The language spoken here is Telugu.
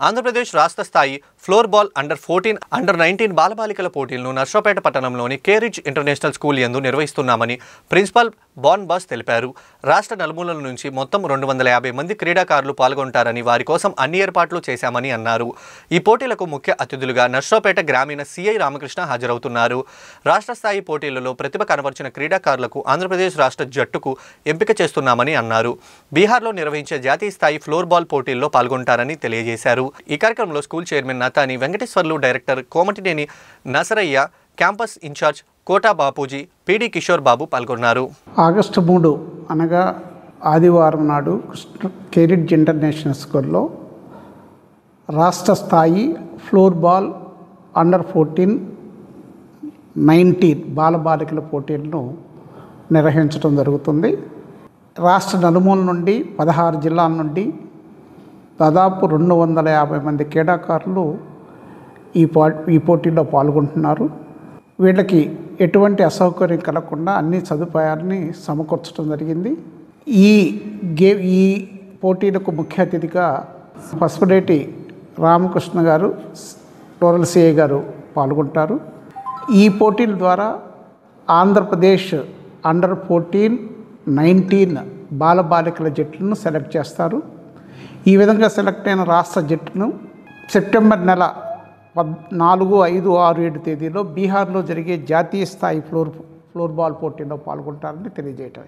ఆంధ్రప్రదేశ్ రాష్ట్ర స్థాయి ఫ్లోర్ బాల్ అండర్ 14 అండర్ 19 బాలబాలికల పోటీలను నర్సరావుపేట పట్టణంలోని కేరిడ్జ్ ఇంటర్నేషనల్ స్కూల్ యందు నిర్వహిస్తున్నామని ప్రిన్సిపల్ బాన్ బాస్ తెలిపారు. రాష్ట్ర నలుమూలల నుంచి మొత్తం 250 మంది క్రీడాకారులు పాల్గొంటారని వారి కోసం అన్ని ఏర్పాట్లు చేశామని అన్నారు. ఈ పోటీలకు ముఖ్య అతిథులుగా నర్సరావుపేట గ్రామీణ సిఐ రామకృష్ణ హాజరవుతున్నారు. రాష్ట్ర స్థాయి పోటీలలో ప్రతిభ కనబర్చిన క్రీడాకారులకు ఆంధ్రప్రదేశ్ రాష్ట్ర జట్టుకు ఎంపిక చేస్తున్నామని అన్నారు. బీహార్లో నిర్వహించే జాతీయ స్థాయి ఫ్లోర్ బాల్ పోటీల్లో పాల్గొంటారని తెలియజేశారు. ఈ కార్యక్రమంలో school chairman Natani Venkateswarlu, director Komatineni Nasaraiah, campus in charge Kota Bapuji, PD Kishore Babu పాల్గొన్నారు. ఆగస్టు 3 అనగా ఆదివారం నాడు కేరిడ్జ్ ఇంటర్నేషనల్ స్కూల్లో రాష్ట్ర స్థాయి ఫ్లోర్ బాల్ అండర్ 14, 19 బాలబాలికల పోటీలను నిర్వహించడం జరుగుతుంది. రాష్ట్ర నలుమూల నుండి 16 జిల్లాల నుండి దాదాపు 250 మంది క్రీడాకారులు ఈ పోటీలో పాల్గొంటున్నారు. వీళ్ళకి ఎటువంటి అసౌకర్యం కలగకుండా అన్ని సదుపాయాలని సమకూర్చడం జరిగింది. ఈ పోటీలకు ముఖ్య అతిథిగా పసుపులేటి రామకృష్ణ గారు, రూరల్ సిఐ గారు పాల్గొంటారు. ఈ పోటీల ద్వారా ఆంధ్రప్రదేశ్ అండర్ 14, 19 బాలబాలికల జట్లను సెలెక్ట్ చేస్తారు. ఈ విధంగా సెలెక్ట్ అయిన రాష్ట్ర జట్టును సెప్టెంబర్ నెల 4, 5, 6, 7 తేదీలో బీహార్లో జరిగే జాతీయ స్థాయి ఫ్లోర్ బాల్ పోటీలో పాల్గొంటారని తెలియజేయటం.